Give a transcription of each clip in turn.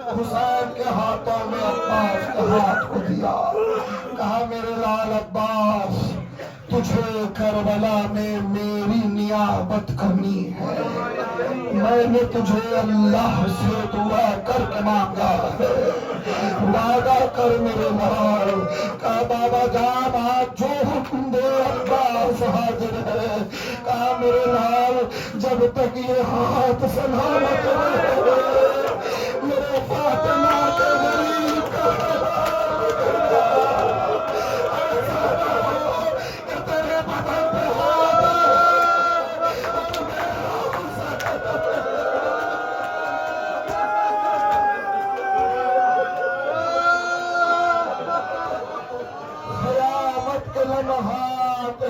حسین کے ہاتھوں میں عباس کے ہاتھ کو دیا، کہا میرے لال عباس تجھے کربلا میں میری نیابت کرنی ہے، میں نے تجھے اللہ سے دعا کر کے مانگا ہے، وعدہ کر میرے لال۔ کہا بابا جان آج جو حکم دے عباس حاضر ہے۔ کہا میرے لال جب تک یہ ہاتھ سلامت رہے میرے فاطمہ کے غریب کا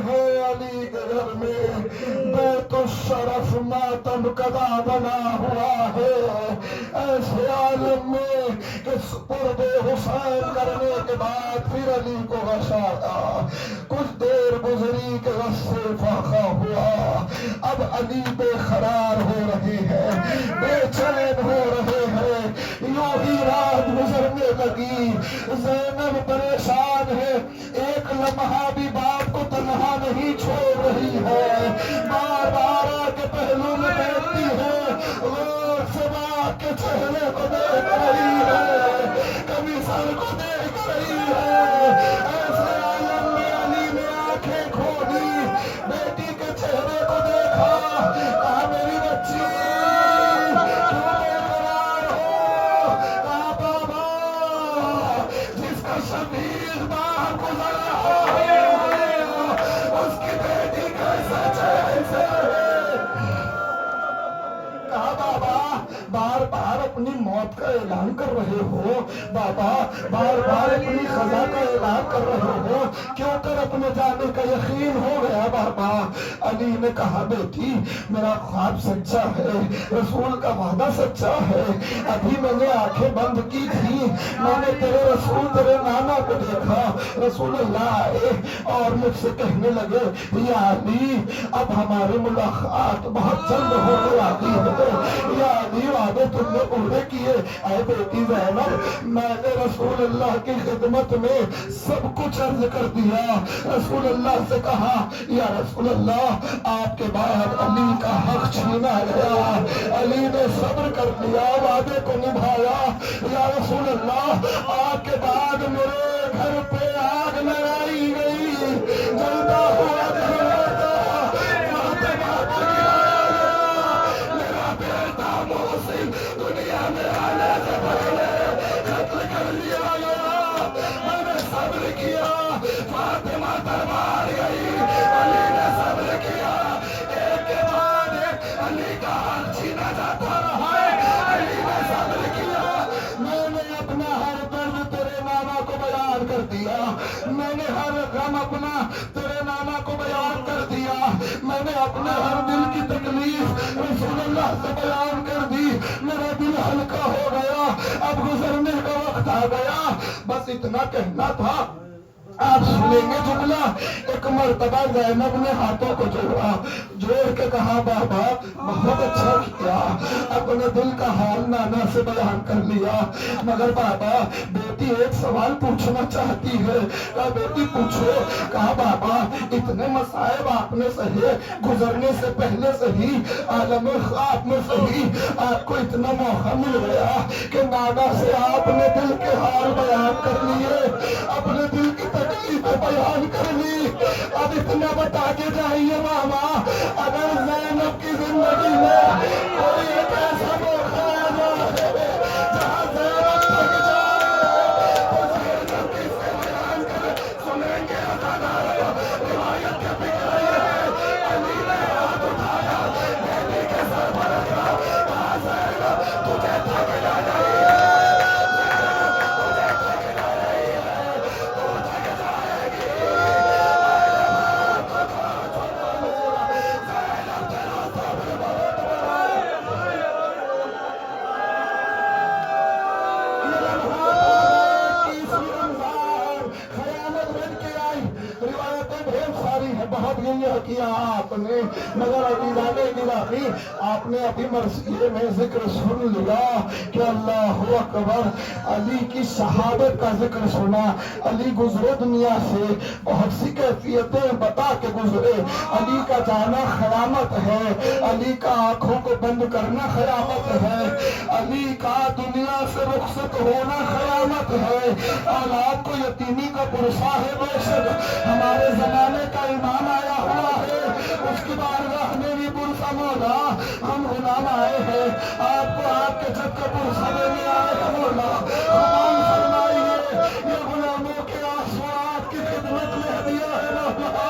ہے علی کے گھر میں بیت الشرف ماتم کدا بنا ہوا ہے، ایسے عالم میں کہ سپرد حسین کرنے کے بعد پھر علی کو غش آیا، کچھ دیر گزری کہ غش سے فاقہ ہوا، اب علی بے قرار ہو رہے ہیں، بے چین ہو رہے ہیں، یوں ہی رات گزرنے لگی، زینب پریشان ہے، ایک لمحہ بھی باپ کو تنہا نہیں چھوڑ رہی ہے، بار بار آ کے پہلو میں بیٹھتی ہے، غور سے باپ کے چہرے کو دیکھ رہی ہے، کبھی سر کو دیکھ رہی ہے، ایسے عالم میں علی نے آنکھیں کھولی، بیٹی کے چہرے کو دیکھا، کہا میری بچی کیوں بے قرار ہو؟ کہا بابا جس کا شبیر باہر گزر رہا ہے اس کی بیٹی کیسے چین سے رہے؟ کہا بابا بار بار اپنی موت کا اعلان کر رہے ہو، بابا بار بار اپنی قضا کا اعلان کر رہے ہو، کیوں کر اپنے جانے کا یقین ہو گیا بابا؟ علی نے کہا بیٹی میرا خواب سچا ہے، رسول کا وعدہ سچا ہے، ابھی میں نے آنکھیں بند کی تھی، میں نے تیرے رسول تیرے نانا کو دیکھا، رسول اللہ آئے اور مجھ سے کہنے لگے یا علی اب ہماری ملاقات بہت جلد ہونے والی ہے، یا علی وعدے تم نے پورے کیے۔ اے بیٹی زینب میں نے رسول اللہ کی خدمت میں سب کچھ عرض کر دیا، رسول اللہ سے کہا یا رسول اللہ آپ کے بعد علی کا حق چھینا گیا، علی نے صبر کر لیا، وعدے کو نبھایا، یا رسول اللہ آپ کے بعد میرے گھر پہ آگ لگائی گئی، جلتا ہوا گھر دنیا میں آنے سے پہلے قتل کر لیا گیا، میں نے صبر کیا، فاطمہ دربار گئی، علی نے صبر کیا، ایک کے بعد علی کا حق چھینا جاتا رہا، علی نے صبر کیا، میں نے اپنا ہر درد تیرے نانا کو بیان کر دیا، میں نے ہر غم اپنا تیرے نانا کو بیان کر دیا، میں نے اپنے ہر دل کی تکلیف رسول اللہ سے بیان کر دی، میرا دل ہلکا ہو گیا، اب گزرنے کا وقت آ گیا، بس اتنا کہنا تھا۔ آپ سنیں گے جملہ، ایک مرتبہ زینب نے ہاتھوں کو جوڑ کے کہا بابا بہت اچھا کیا، اپنے دل کا حال نانا سے بیان کر لیا، مگر بابا بیٹی ایک سوال پوچھنا چاہتی ہے۔ کہا بیٹی پوچھو۔ کہا بابا اتنے مصائب آپ نے سہے، گزرنے سے پہلے سہی، عالم خواب میں سہی، آپ کو اتنا موقع مل گیا کہ نانا سے آپ نے دل کے حال بیان کر لیے، اپنے دل کی تکلیفیں بیان کر لی، اب اتنا بتا کے جائیے ماما اگر زینب کی زندگی میں کوئی ایک ایسا موقع آ جائے جہاں زینب تھک جائے تو زینب کس سے بیان کرے؟ سنیں گے روایت کے بگڑے علی نے ہاتھ اٹھایا، بیٹی کے سر پر رکھا، کہا زینب تجھے تھک جانا آپ نے، مگر عزیزان گرامی آپ نے ابھی مرثیے میں ذکر سن لیا کہ اللہ اکبر، علی کی شہادت کا ذکر سنا۔ علی گزرے دنیا سے، بہت سی کیفیتیں بتا کے گزرے۔ علی کا جانا خیامت ہے، علی کا آنکھوں کو بند کرنا خیامت ہے، علی کا دنیا سے رخصت ہونا خیامت ہے۔ اولاد کو یتیمی کا پرسا ہے بے شک، ہمارے زمانے کا امام آیا ہوا ہے، اس کی بارگاہ میں بھی پرسا مولا، ہم غلام آئے ہیں، آپ کو آپ کے جب کا پرسا دینے آئے ہیں مولا، ہم فرمائیے یہ غلاموں کے آنسو آپ کی خدمت میں ہدیہ ہے مولا،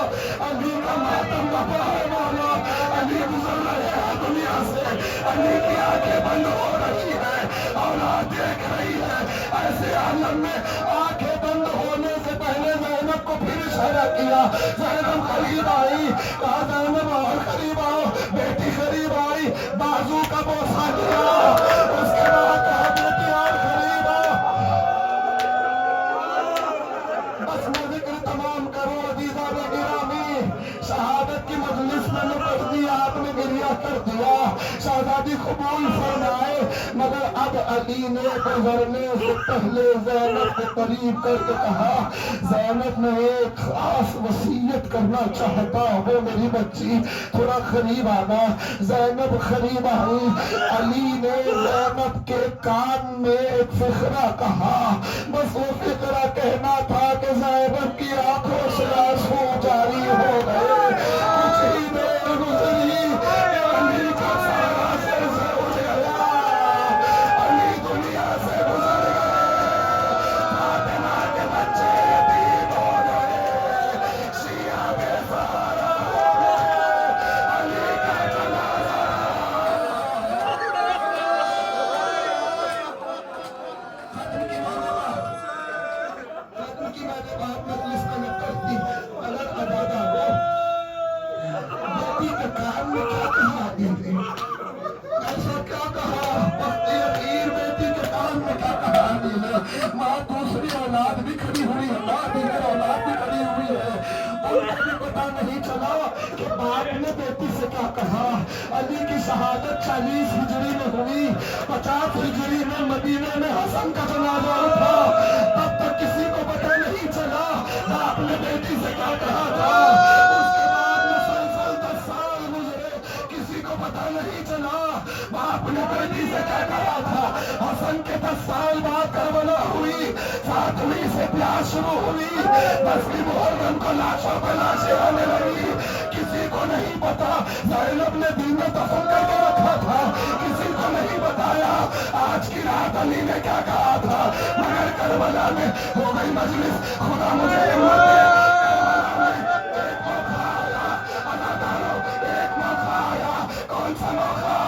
علی کا ماتم بپا ہے مولا، علی گزر رہے ہیں دنیا سے، علی کی آنکھیں بند ہو رہی ہے، اولاد دیکھ رہی ہے، ایسے عالم میں آنکھیں بند ہونے سے پہلے زینب کو پھر اشارہ کیا، زینب قریب آئی، کہا زینب اور قریب آؤ، بیٹی قریب آئی، بازو کا بوسہ دیا، اس کے بعد کہا بیٹی اور قریب آؤ۔ بس میں ذکر تمام کروں عزیزان گرامی، شہادت کی مجلس میں نے پڑھ دیا، آپ نے گریہ کر دیا، شہزادی قبول فرمائے، مگر اب علی نے گزرنے سے پہلے زینب کو قریب کر کے کہا، زینب میں ایک خاص وصیت کرنا چاہتا ہوں میری بچی، تھوڑا قریب آنا۔ زینب قریب آئی، علی نے زینب کے کان میں ایک فقرہ کہا، بس وہ فقرہ کہنا تھا کہ زینب کی آنکھوں سے آنسو جاری ہو گئے، کچھ ہی دیر گزری کہ علی کا سارا سر سے اٹھ گیا، علی دنیا سے گزر گئے، فاطمہ کے بچے یتیم ہو گئے، شیعہ بے سہارا ہو گئے، علی کا جنازہ۔ ختم کی میں نے بات مجلس میں نے کر دی، اگر ادادا ہو بیٹی کے کام میں کیا کہا آگے تھے، ایسا کیا کہا وقت اخیر، بیٹی کے کام میں کیا کہا آگے نے، ماں دوسری اولاد بھی کھڑی ہوئی ہے، ماں دیگر اولاد بھی کھڑی ہوئی ہے، ان کو بھی پتا نہیں چلا کہ باپ نے بیٹی سے کیا کہا۔ علی کی شہادت 40 ہجری میں ہوئی، 50 ہجری میں مدینے میں حسن کا جنازہ اٹھا، تب تک کسی کو پتا نہیں چلا باپ نے بیٹی سے کیا کہا تھا، اس کے بعد مسلسل 10 سال گزرے، کسی کو پتا نہیں چلا باپ نے بیٹی سے کیا کہا تھا۔ حسن کے 10 سال بعد کربلا ہوئی، فاطمی سے پیار شروع ہوئی، 10ویں محرم کو لاشوں پہ لاشیں آنے لگی، کسی کو نہیں پتا زینب نے دل میں دفن کر کے رکھا تھا، کسی کو نہیں بتایا آج کی رات علی نے کیا کہا تھا، مگر کربلا میں ہو گئی مجلس، خدا مجھے ہمت دے، کربلا میں ایک موقع آیا، اداکاروں ایک موقع آیا، کون سا موقع